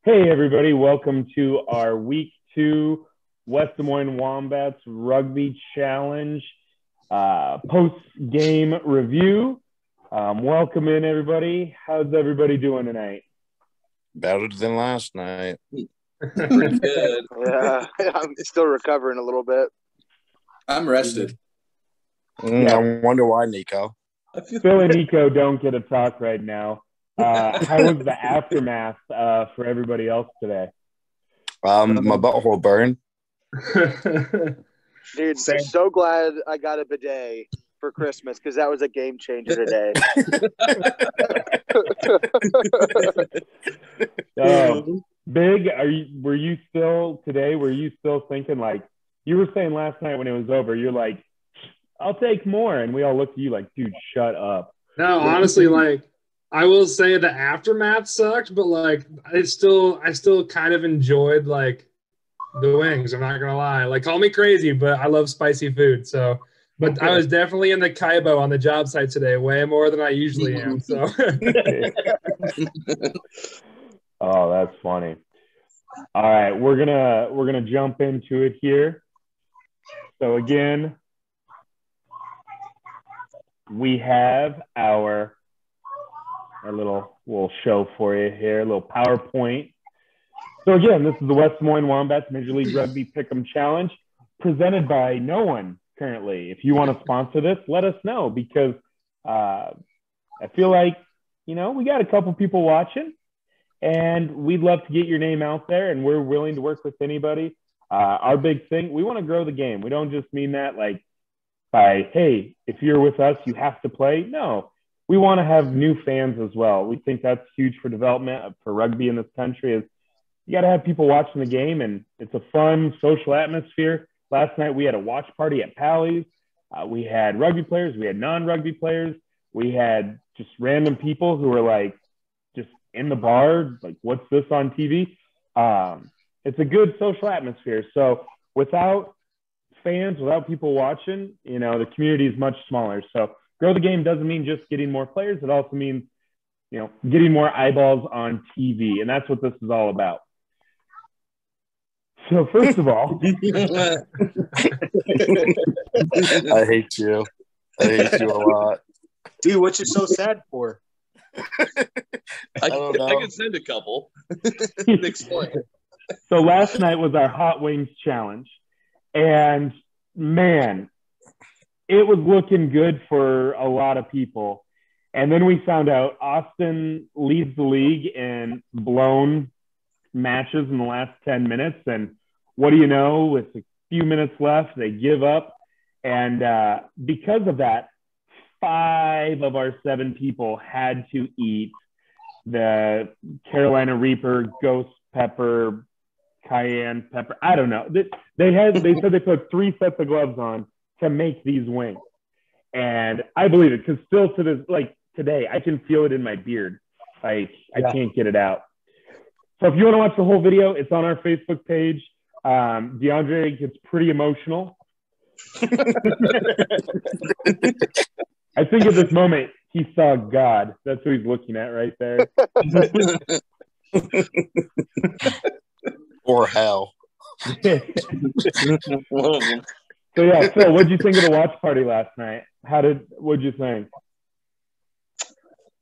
Hey, everybody, welcome to our week 2 West Des Moines Wombats Rugby Challenge post-game review. Welcome in, everybody. How's everybody doing tonight? Better than last night. Pretty good. Yeah, I'm still recovering a little bit. I'm rested. I wonder why, Nico. Phil and Nico don't get a talk right now. How was the aftermath for everybody else today? My butthole burned. Dude, I'm so glad I got a bidet for Christmas because that was a game changer today. Big, were you still thinking, like, you were saying last night when it was over, you're like, I'll take more, and we all looked at you like, dude, shut up. No, honestly, like, I will say the aftermath sucked, but like I still kind of enjoyed like the wings. I'm not gonna lie. Like, call me crazy, but I love spicy food. So, but I was definitely in the Kaibo on the job site today, way more than I usually am. So, oh, that's funny. All right, we're gonna jump into it here. So again, we have our little show for you here, a little PowerPoint. So again, this is the West Des Moines Wombats Major League Rugby Pick'em Challenge, presented by no one currently. If you want to sponsor this, let us know, because I feel like, we got a couple people watching, and we'd love to get your name out there, and we're willing to work with anybody. Our big thing, we want to grow the game. We don't just mean that like by, hey, if you're with us, you have to play. No. We want to have new fans as well. We think that's huge for development for rugby in this country. Is you got to have people watching the game, and it's a fun social atmosphere. Last night we had a watch party at Pally's. We had rugby players, we had non-rugby players, we had just random people who were like just in the bar, like, what's this on TV? It's a good social atmosphere. So without fans, without people watching, the community is much smaller. So grow the game doesn't mean just getting more players. It also means, getting more eyeballs on TV. And that's what this is all about. So first of all, I hate you. I hate you a lot. Dude, what you so sad for? I can send a couple. Explain. So last night was our Hot Wings Challenge. And man, it was looking good for a lot of people. And then we found out Austin leads the league in blown matches in the last 10 minutes. And what do you know? With a few minutes left, they give up. And because of that, 5 of our 7 people had to eat the Carolina Reaper, ghost pepper, cayenne pepper. I don't know. They said they put 3 sets of gloves on to make these wings. And I believe it, because still to this, like today, I can feel it in my beard. I can't get it out. So if you want to watch the whole video, it's on our Facebook page. DeAndre gets pretty emotional. I think at this moment, he saw God. That's what he's looking at right there. Or hell. So yeah, Phil, what'd you think of the watch party last night? What'd you think?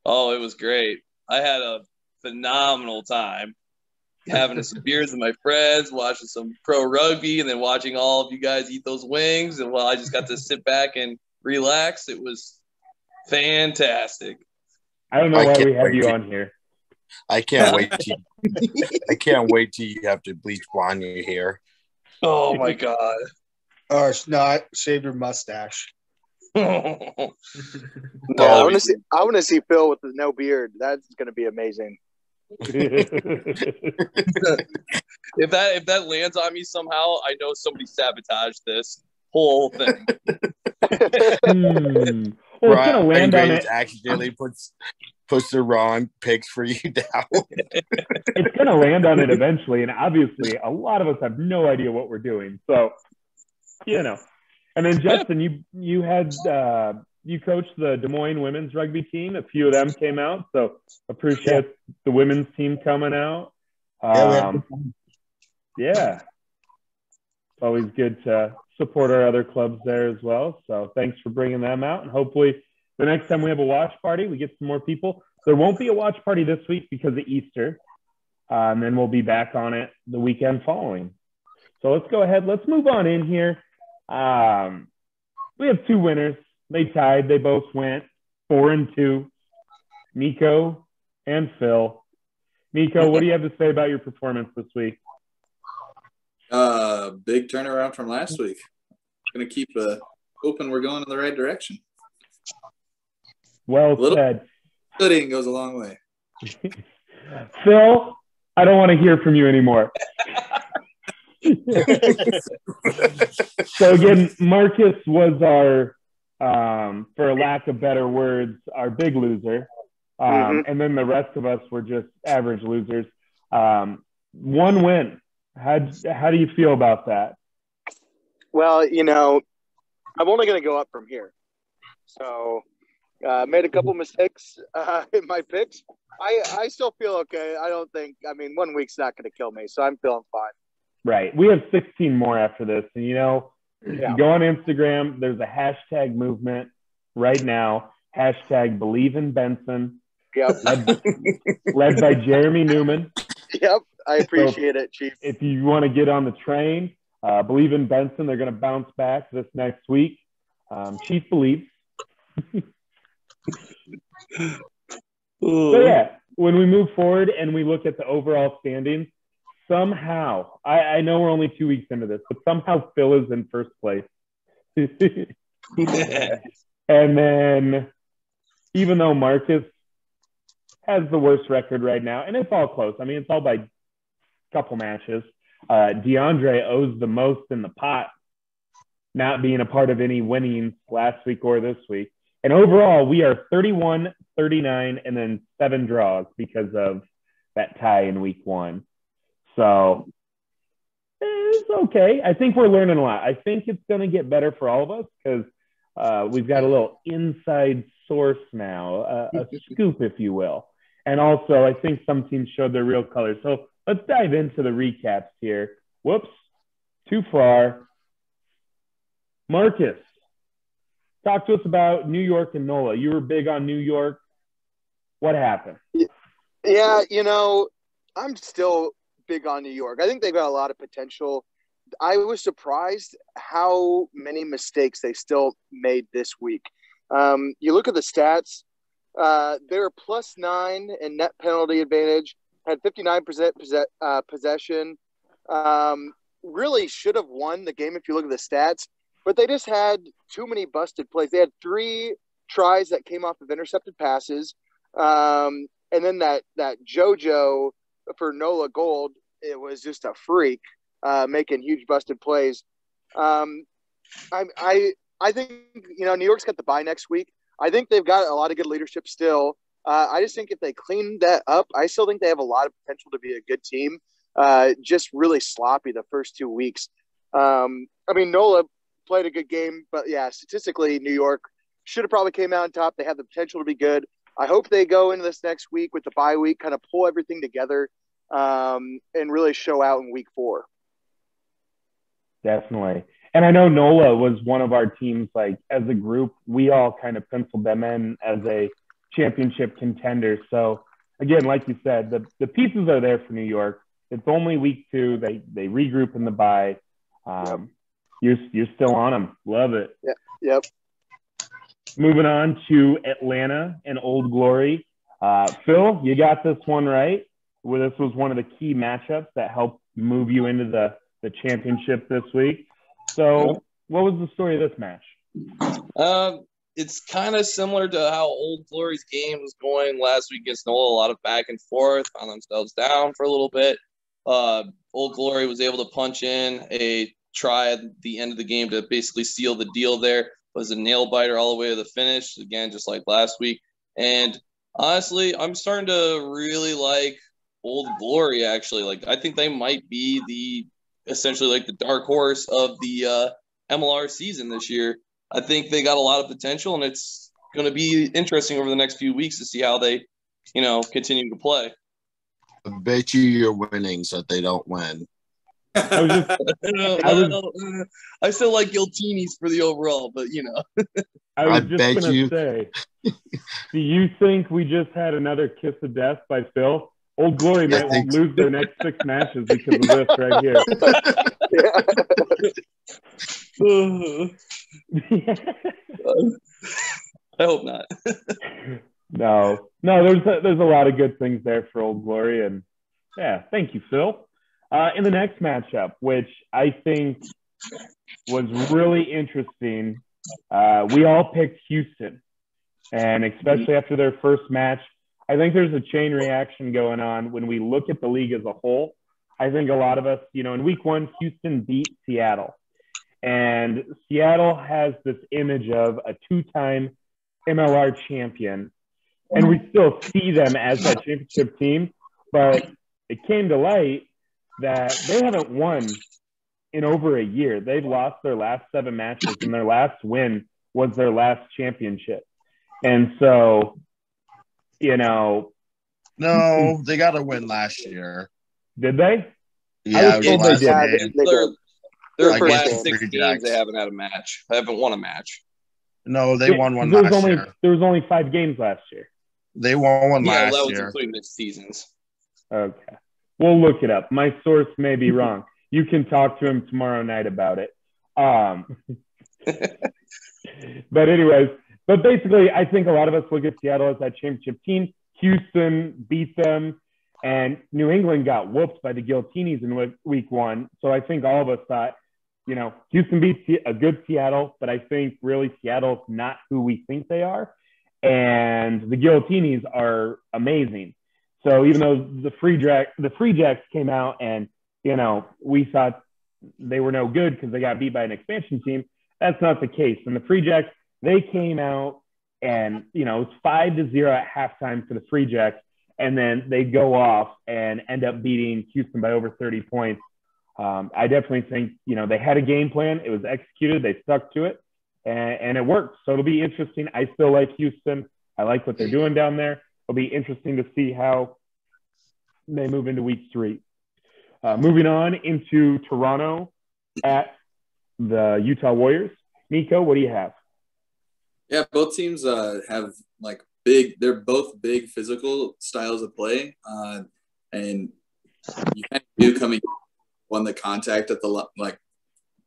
Oh, it was great. I had a phenomenal time having some beers with my friends, watching some pro rugby, and then watching all of you guys eat those wings. And I just got to sit back and relax. It was fantastic. I don't know why we have you on here. I can't wait till you have to bleach blonde your hair. Oh my God. Oh no, I shaved your mustache. No, I want to see Phil with no beard. That's going to be amazing. If that lands on me somehow, I know somebody sabotaged this whole thing. Well, it's gonna land on it. Accidentally puts the wrong picks for you down. It's gonna land on it eventually, and obviously, a lot of us have no idea what we're doing. So, And then Justin, you had you coached the Des Moines women's rugby team. A few of them came out, so appreciate the women's team coming out. Yeah, we had a Um, good time. yeah, it's always good to support our other clubs there as well. So thanks for bringing them out. And hopefully the next time we have a watch party, we get some more people. There won't be a watch party this week because of Easter. And then we'll be back on it the weekend following. So let's go ahead. Let's move on in here. We have two winners. They tied. They both went 4-2. Nico and Phil. Nico, what do you have to say about your performance this week? Big turnaround from last week. Going to keep hoping we're going in the right direction. Well said. Studying goes a long way. Phil, I don't want to hear from you anymore. So again, Marcus was our, for lack of better words, our big loser. And then the rest of us were just average losers. One win. How do you feel about that? Well, I'm only going to go up from here. So made a couple mistakes in my picks. I still feel okay. I don't think – 1 week's not going to kill me, so I'm feeling fine. Right. We have 16 more after this. And, if you go on Instagram, there's a hashtag movement right now, hashtag Believe in Benson, led by Jeremy Newman. Yep. I appreciate it, Chief. If you want to get on the train, Believe in Benson. They're going to bounce back this next week. Chief believes. So, yeah, when we move forward and we look at the overall standings, somehow, I know we're only 2 weeks into this, but somehow Phil is in first place. And then, even though Marcus has the worst record right now, and it's all close. It's all by a couple matches. DeAndre owes the most in the pot, not being a part of any winnings last week or this week. And overall, we are 31, 39, and then 7 draws because of that tie in week 1. So it's okay. I think we're learning a lot. I think it's going to get better for all of us because we've got a little inside source now, a scoop, if you will. And also, I think some teams showed their real colors. So let's dive into the recaps here. Whoops, too far. Marcus, talk to us about New York and NOLA. You were big on New York. What happened? Yeah, I'm still big on New York. I think they've got a lot of potential. I was surprised how many mistakes they still made this week. You look at the stats, they're +9 in net penalty advantage, had 59% possession. Really should have won the game if you look at the stats, but they just had too many busted plays. They had 3 tries that came off of intercepted passes. And then that JoJo for NOLA Gold, it was just a freak, making huge busted plays. I think, New York's got the bye next week. I think they've got a lot of good leadership still. I just think if they clean that up, I still think they have a lot of potential to be a good team. Just really sloppy the first 2 weeks. NOLA played a good game, but yeah, statistically, New York should have probably came out on top. They have the potential to be good. I hope they go into this next week with the bye week, kind of pull everything together, and really show out in week 4. Definitely. And I know NOLA was one of our teams, as a group, we all kind of penciled them in as a championship contender. So again, like you said, the pieces are there for New York. It's only week 2. They regroup in the bye. You're still on them. Love it. Yeah. Yep. Moving on to Atlanta and Old Glory. Phil, you got this one right. This was one of the key matchups that helped move you into the championship this week. So what was the story of this match? It's kind of similar to how Old Glory's game was going last week against NOLA. A lot of back and forth, found themselves down for a little bit. Old Glory was able to punch in a try at the end of the game to basically seal the deal there. It was a nail biter all the way to the finish, again, just like last week. And honestly, I'm starting to really like Old Glory, actually. I think they might be essentially the dark horse of the MLR season this year. I think they got a lot of potential, and it's going to be interesting over the next few weeks to see how they, continue to play. bet you your winnings that they don't win. I still like Giltinis for the overall, but I was I just bet gonna you- say, do you think we just had another kiss of death by Phil? Old Glory I might think- lose their next 6 matches because of this right here. I hope not. No, there's a lot of good things there for Old Glory, and yeah, thank you, Phil. In the next matchup, which I think was really interesting, we all picked Houston, and especially after their first match, I think there's a chain reaction going on when we look at the league as a whole. I think a lot of us, in week 1, Houston beat Seattle, and Seattle has this image of a 2-time MLR champion, and we still see them as that championship team, but it came to light that they haven't won in over a year. They've lost their last 7 matches, and their last win was their last championship. And so, No, they got a win last year. did they? Yeah, was it told was they last did. game. Their Their first last game. 6 Free games, Jacks. they haven't had a match. I haven't won a match. No, they won one There was last year. There was only 5 games last year. They won one Yeah, that last was year. including the seasons. Okay. We'll look it up. My source may be wrong. You can talk to him tomorrow night about it. But anyways, basically, I think a lot of us look at Seattle as that championship team. Houston beat them, and New England got whooped by the Giltinis in week 1. So I think all of us thought, Houston beat a good Seattle, but I think really Seattle's not who we think they are. And the Giltinis are amazing. So even though the Free Jacks came out and, we thought they were no good because they got beat by an expansion team, that's not the case. And the Free Jacks, they came out and, it was 5-0 at halftime for the Free Jacks. And then they go off and end up beating Houston by over 30 points. I definitely think, they had a game plan. It was executed. They stuck to it, and it worked. So it'll be interesting. I still like Houston. I like what they're doing down there. It'll be interesting to see how they move into week 3. Moving on into Toronto at the Utah Warriors. Nico, what do you have? Yeah, both teams have they're both big physical styles of play. And you kind of knew coming when the contact at the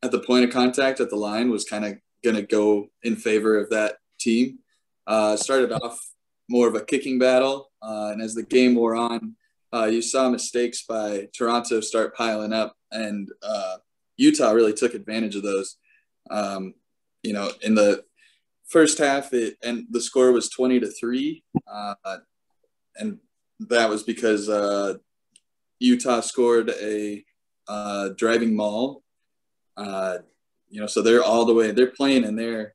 at the point of contact at the line was kind of going to go in favor of that team. Started off more of a kicking battle, and as the game wore on, you saw mistakes by Toronto start piling up, and Utah really took advantage of those. In the first half, and the score was 20-3, and that was because Utah scored a driving maul. So they're all the way. They're playing in their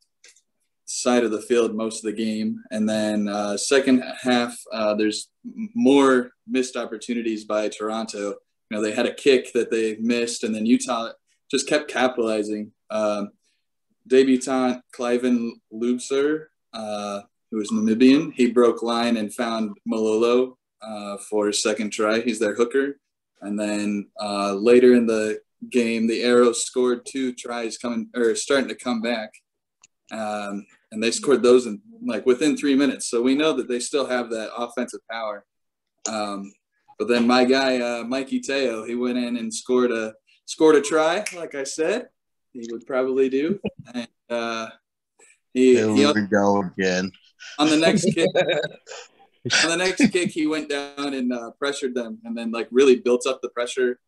side of the field most of the game, and then second half, there's more missed opportunities by Toronto. They had a kick that they missed, and then Utah just kept capitalizing. Debutant Cliven Lubser, who was Namibian, he broke line and found Malolo for his second try. He's their hooker. And then later in the game, the Arrows scored 2 tries starting to come back. And they scored those in within 3 minutes. So we know that they still have that offensive power. But then my guy, Mikey Teo, he went in and scored a try, like I said. He would probably do. And Here we go again. on the next kick, he went down and pressured them, and then really built up the pressure.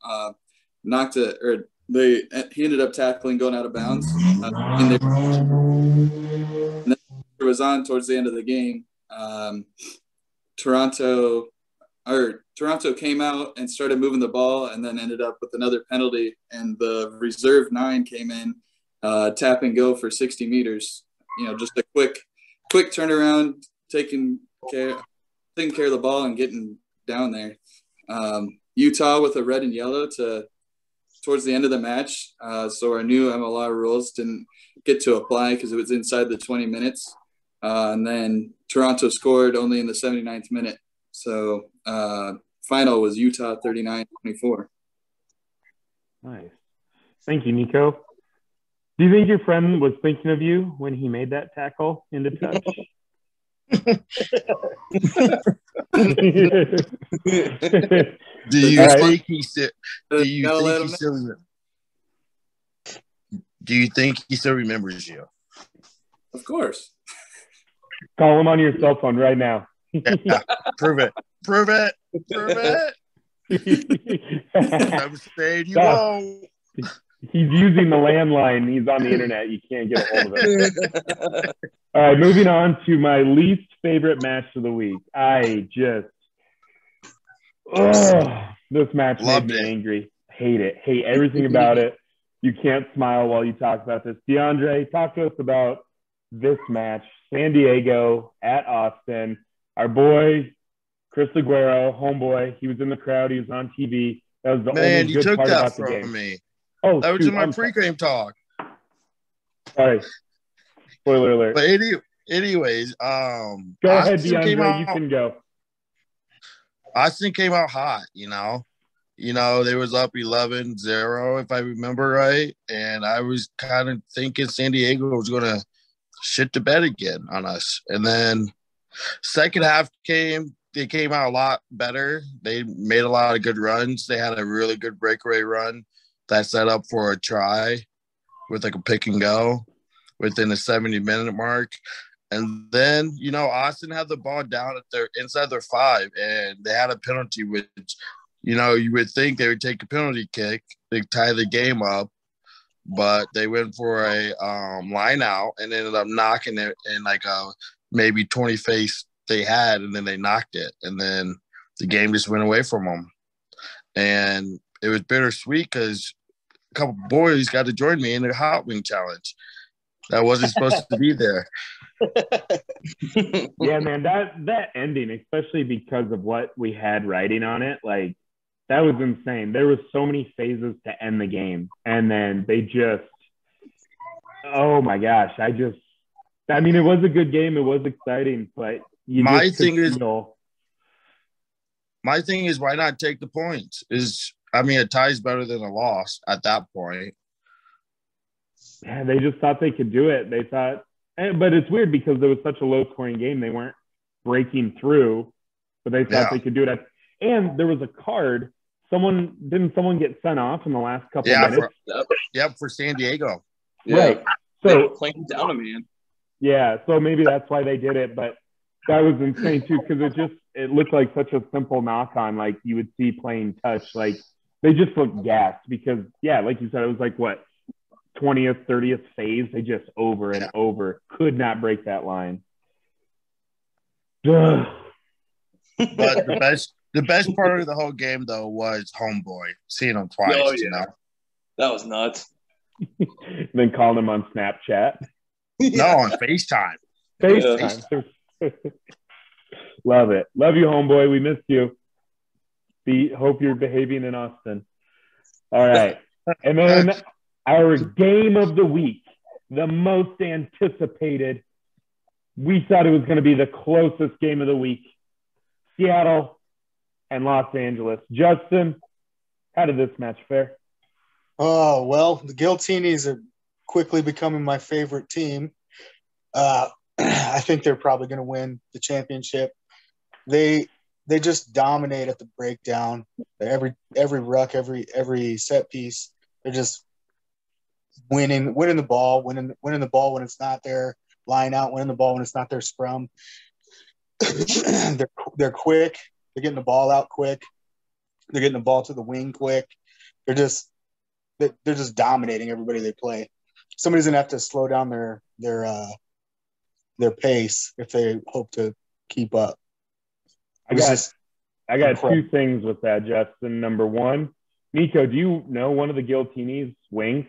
He ended up tackling, going out of bounds. And then it was on towards the end of the game. Toronto came out and started moving the ball, and then ended up with another penalty. And the reserve 9 came in, tap and go for 60 meters. Just a quick turnaround, taking care of the ball and getting down there. Utah with a red and yellow towards the end of the match. So our new MLR rules didn't get to apply because it was inside the 20 minutes. And then Toronto scored only in the 79th minute. So final was Utah 39-24. Nice. Thank you, Nico. Do you think your friend was thinking of you when he made that tackle into touch? Do you All right. think he still? Do you Gotta let think he him know. still? Do you think he still remembers you? Of course. Call him on your cell phone right now. Yeah, prove it. Prove it. Prove it. I'm saying you won't. He's using the landline. He's on the internet. You can't get a hold of him. All right, moving on to my least favorite match of the week. This match Loved made me it. angry. Hate it. Hate everything about it. You can't smile while you talk about this. DeAndre, talk to us about this match. San Diego at Austin. Our boy, Chris Aguero, homeboy, he was in the crowd. He was on TV. That was the Man, only you good took part that about the from game. me. Oh, That was shoot, in my pregame talk. Sorry. Spoiler alert. But anyways, Go ahead, Austin came DeAndre. You out. can go. Austin came out hot, they was up 11-0, if I remember right. And I was kind of thinking San Diego was going to shit the bed again on us. And then second half they came out a lot better. They made a lot of good runs. They had a really good breakaway run that set up for a try with like a pick and go within the 70-minute mark. And then, Austin had the ball down at inside their 5, and they had a penalty, which, you would think they would take a penalty kick to tie the game up, but they went for a line out and ended up knocking it in like a maybe 20 face they had, and then they knocked it, and then the game just went away from them. And it was bittersweet because a couple boys got to join me in the hot wing challenge that wasn't supposed to be there. Yeah, man, that ending, especially because of what we had writing on it, like that was insane. There was so many phases to end the game, and then they just, oh my gosh, it was a good game. It was exciting, but my thing is, why not take the points? A tie is better than a loss at that point. Yeah, they just thought they could do it. They thought, but it's weird because there was such a low-scoring game. They weren't breaking through, but they thought they could do it. And there was a card. Didn't someone get sent off in the last couple of minutes? For San Diego. Yeah. Right. So playing down a man. Yeah, so maybe that's why they did it, but that was insane too because it looked like such a simple knock on, like you would see playing touch. Like they just looked gassed because, yeah, like you said, it was like what, 20th, 30th phase. They just over and over could not break that line. But the best part of the whole game though was homeboy, seeing him twice. Oh, yeah. That was nuts. Then calling him on Snapchat. No, on FaceTime. FaceTime. Love it. Love you, homeboy. We missed you. Hope you're behaving in Austin. All right. And then our game of the week, the most anticipated. We thought it was going to be the closest game of the week. Seattle and Los Angeles. Justin, how did this match fare? Oh, well, the Giltinis are quickly becoming my favorite team. I think they're probably going to win the championship. They just dominate at the breakdown. Every ruck, every set piece, they're just winning the ball, winning the ball when it's not their line out, winning the ball when it's not their scrum. They're quick. They're getting the ball out quick. They're getting the ball to the wing quick. They're just dominating everybody they play. Somebody's gonna have to slow down their pace if they hope to keep up. I got two things with that, Justin. Number one, Nico, do you know one of the Giltinis' wings?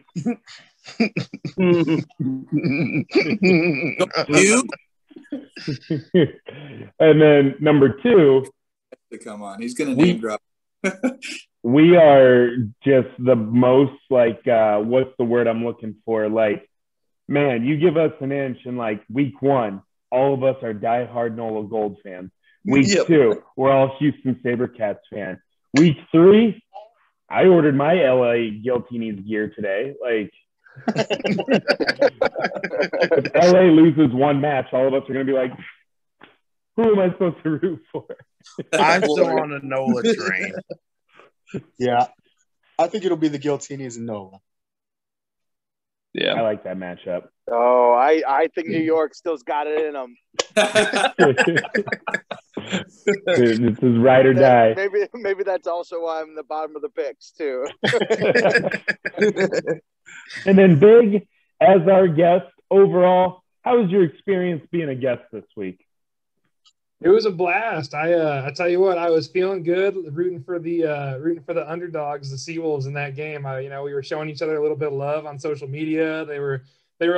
You? And then number two, Come on, he's gonna name drop. We are just the most like what's the word I'm looking for? Like, man, you give us an inch in like week one, all of us are diehard Nola Gold fans. Week Yep. 2, we're all Houston SaberCats fan. Week 3, I ordered my LA Guiltinis gear today. Like, if LA loses one match, all of us are going to be like, who am I supposed to root for? I'm still on the NOLA train. Yeah. I think it'll be the Guiltinis and NOLA. I Yeah. like that matchup. Oh, I think New York still's got it in them. This is ride or die. Maybe that's also why I'm in the bottom of the picks too. And then Big, as our guest, overall, how was your experience being a guest this week? It was a blast. I tell you what, I was feeling good, rooting for the underdogs, the Seawolves in that game. We were showing each other a little bit of love on social media. They were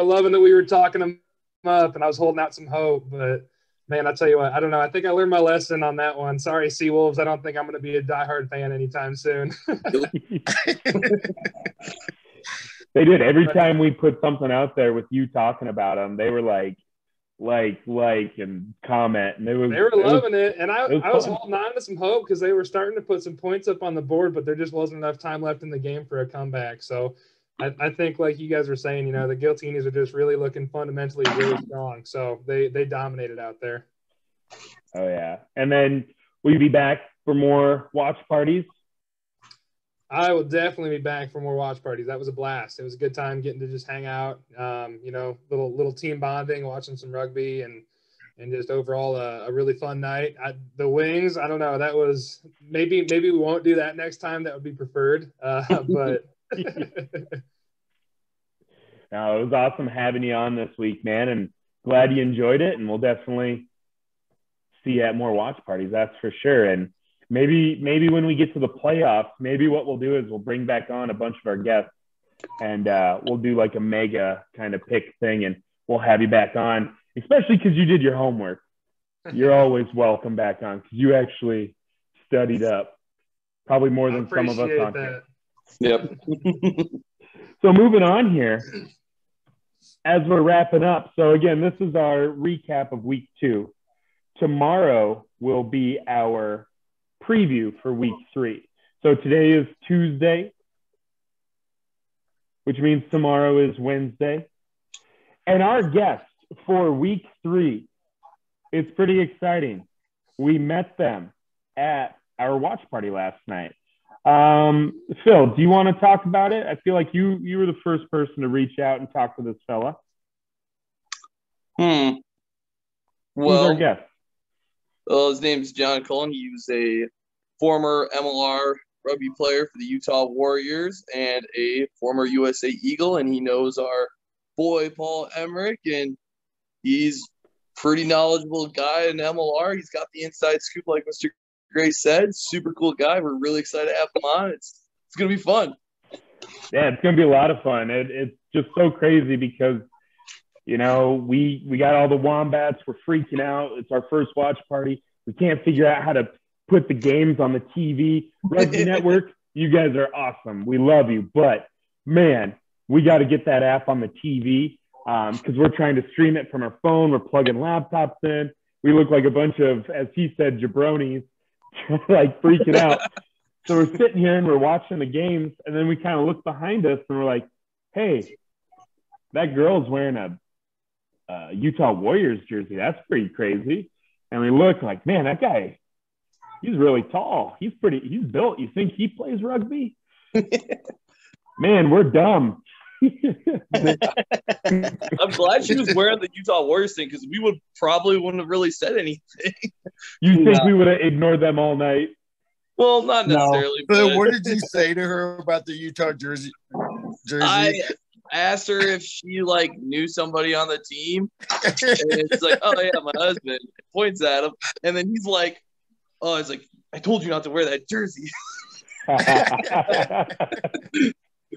loving that we were talking them up, and I was holding out some hope. But man, I tell you what, I don't know. I think I learned my lesson on that one. Sorry, Seawolves. I don't think I'm going to be a diehard fan anytime soon. They did. Every time we put something out there with you talking about them, they were like and comment, and they were loving it. And I was fun. holding on to some hope because they were starting to put some points up on the board, but there just wasn't enough time left in the game for a comeback. So I think, like you guys were saying, the Guiltinis are just really looking fundamentally really strong. So they dominated out there. Oh yeah. And then will you be back for more watch parties? I will definitely be back for more watch parties. That was a blast. It was a good time getting to just hang out, little team bonding, watching some rugby, and just overall a really fun night. The wings, I don't know. That was maybe we won't do that next time. That would be preferred. But No, it was awesome having you on this week, man, and glad you enjoyed it. And we'll definitely see you at more watch parties. That's for sure. And maybe when we get to the playoffs, maybe what we'll do is we'll bring back on a bunch of our guests, and we'll do like a mega kind of pick thing, and we'll have you back on, especially because you did your homework. You're always welcome back on because you actually studied up, probably more than some of us on here. Yep. So moving on here, as we're wrapping up. So again, this is our recap of week 2. Tomorrow will be our preview for week 3. So today is Tuesday, which means tomorrow is Wednesday. And our guest for week 3, it's pretty exciting. We met them at our watch party last night. Phil, do you want to talk about it? I feel like you were the first person to reach out and talk to this fella. Who's our guest? Well, his name's John Cullen. He was a former MLR rugby player for the Utah Warriors and a former USA Eagle, and he knows our boy Paul Emmerich, and he's pretty knowledgeable guy in MLR. He's got the inside scoop, like Mr. Gray said. Super cool guy. We're really excited to have him on. It's gonna be fun. Yeah, it's gonna be a lot of fun. It's just so crazy because we got all the Wombats. We're freaking out. It's our first watch party. We can't figure out how to put the games on the TV. Rugby Network, you guys are awesome. We love you. But, man, we got to get that app on the TV because we're trying to stream it from our phone. We're plugging laptops in. We look like a bunch of, as he said, jabronis, like freaking out. So we're sitting here and we're watching the games, and then we kind of look behind us and we're like, hey, that girl's wearing a Utah Warriors jersey. That's pretty crazy. And we look like, man, that guy, he's really tall. He's built. You think he plays rugby? Man, we're dumb. I'm glad she was wearing the Utah Warriors thing because we wouldn't have really said anything. You think we would have ignored them all night? Well, not necessarily. No. But What did you say to her about the Utah jersey? I asked her if she knew somebody on the team, and it's like, oh yeah, my husband. Points at him, and then he's like, oh, it's like, I told you not to wear that jersey.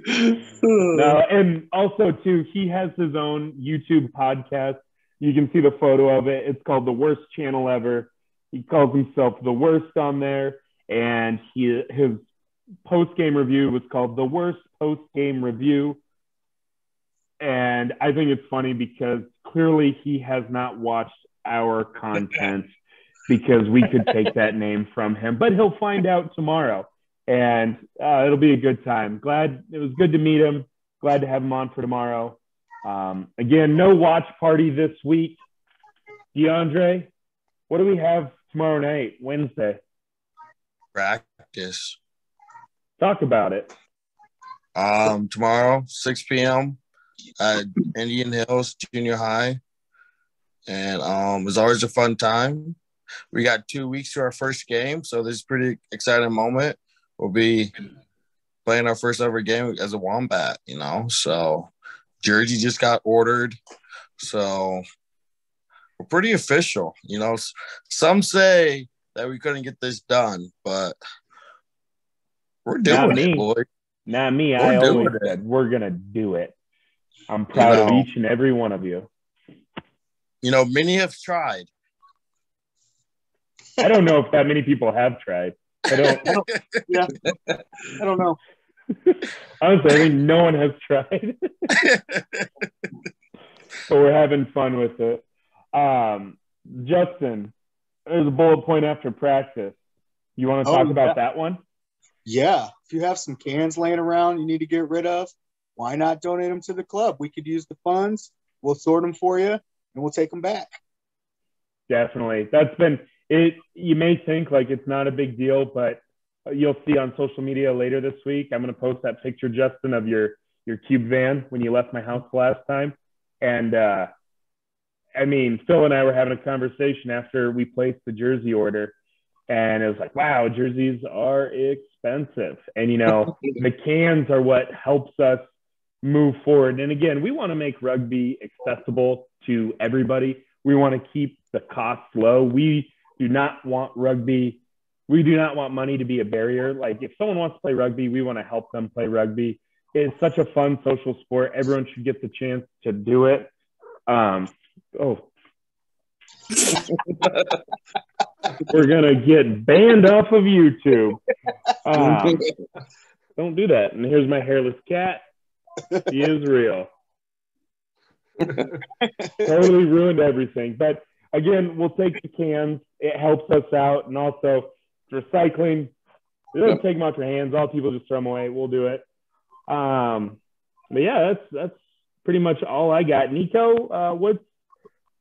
No, and also too, he has his own YouTube podcast. You can see the photo of it. It's called The Worst Channel Ever. He calls himself The Worst on there, and his post-game review was called The Worst Post-Game Review. And I think it's funny because clearly he has not watched our content. because we could take that name from him. But he'll find out tomorrow, and it'll be a good time. Glad it was good to meet him. Glad to have him on for tomorrow. Again, no watch party this week. DeAndre, what do we have tomorrow night, Wednesday? Practice. Talk about it. Tomorrow, 6 p.m. at Indian Hills Junior High. And it's always a fun time. We got 2 weeks to our first game, so this is a pretty exciting moment. We'll be playing our first ever game as a Wombat, you know. So jersey just got ordered. So we're pretty official, you know. Some say that we couldn't get this done, but we're doing it, boy. Not me. I always said we're going to do it. I'm proud of each and every one of you. You know, many have tried. I don't know if that many people have tried. I don't know. Honestly, I think no one has tried. But we're having fun with it. Justin, there's a bullet point after practice. You want to talk about that one? Yeah. If you have some cans laying around you need to get rid of, why not donate them to the club? We could use the funds. We'll sort them for you, and we'll take them back. Definitely. That's been it. You may think like it's not a big deal, but you'll see on social media later this week, I'm going to post that picture, Justin, of your cube van when you left my house last time. And I mean, Phil and I were having a conversation after we placed the jersey order, and it was like, wow, jerseys are expensive. And, you know, the cans are what helps us move forward. And again, we want to make rugby accessible to everybody. We want to keep the costs low. We do not want rugby. We do not want money to be a barrier. Like if someone wants to play rugby, we want to help them play rugby. It's such a fun social sport. Everyone should get the chance to do it. We're going to get banned off of YouTube. Don't do that. And here's my hairless cat. He is real. Totally ruined everything. But again, we'll take the cans. It helps us out. And also, recycling. It doesn't take much your hands. All people just throw them away. We'll do it. But yeah, that's pretty much all I got. Nico,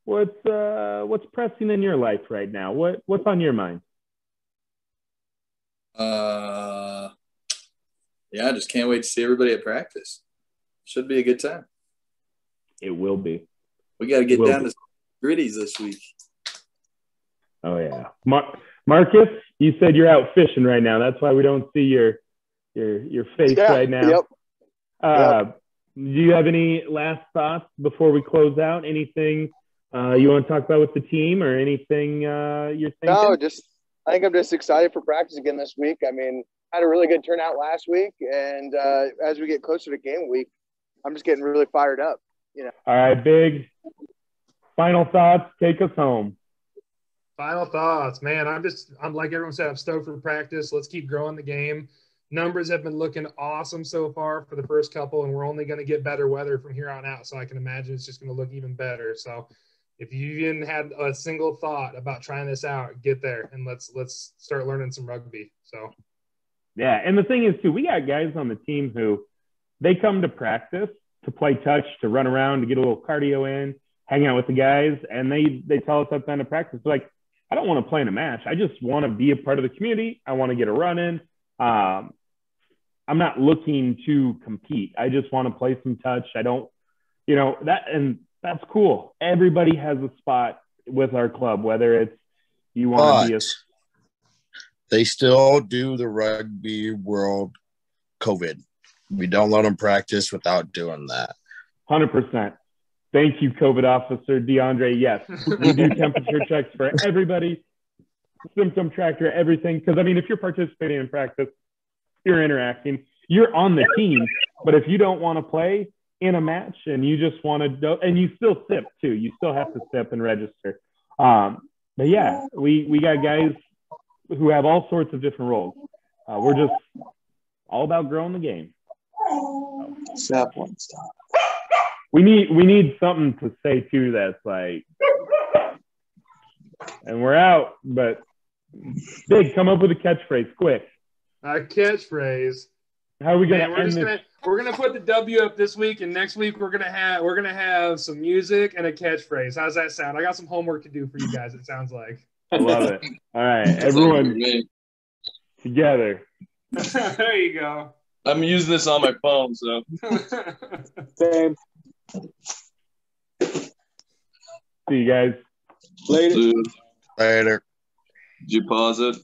what's pressing in your life right now? What's on your mind? Yeah, I just can't wait to see everybody at practice. Should be a good time. It will be. We got to get down to gritties this week. Oh yeah, Marcus, you said you're out fishing right now. That's why we don't see your face right now. Yep. Do you have any last thoughts before we close out? Anything you want to talk about with the team or anything you're thinking? No, I think I'm just excited for practice again this week. I mean, had a really good turnout last week, and as we get closer to game week, I'm just getting really fired up. You know. All right, Big. Final thoughts. Take us home. Final thoughts, man. I'm like everyone said, I'm stoked for practice. Let's keep growing the game. Numbers have been looking awesome so far for the first couple, and we're only going to get better weather from here on out. So I can imagine it's just going to look even better. So if you even had a single thought about trying this out, get there and let's start learning some rugby. So yeah, and the thing is too, we got guys on the team who they come to practice to play touch, to run around, to get a little cardio in, hang out with the guys, and they tell us at the end of practice, like, I don't want to play in a match. I just want to be a part of the community. I want to get a run in. I'm not looking to compete. I just want to play some touch. I don't, you know, and that's cool. Everybody has a spot with our club, whether it's you want to be they still do the rugby world COVID. We don't let them practice without doing that. 100%. Thank you, COVID officer DeAndre. Yes, we do temperature checks for everybody, symptom tracker, everything. Because, I mean, if you're participating in practice, you're interacting, you're on the team. But if you don't want to play in a match and you just want to go, and you still sip too, you still have to sip and register. But yeah, we got guys who have all sorts of different roles. We're just all about growing the game. Stop one stop. We need something to say too that's like and we're out. But Big, come up with a catchphrase, quick. A catchphrase. How are we gonna Man, end this? we're gonna put the W up this week, and next week we're gonna have some music and a catchphrase. How's that sound? I got some homework to do for you guys. It sounds like. I love it. All right, everyone together. There you go. I'm using this on my phone, so. Same. See you guys Later. Dude, Later. did you pause it?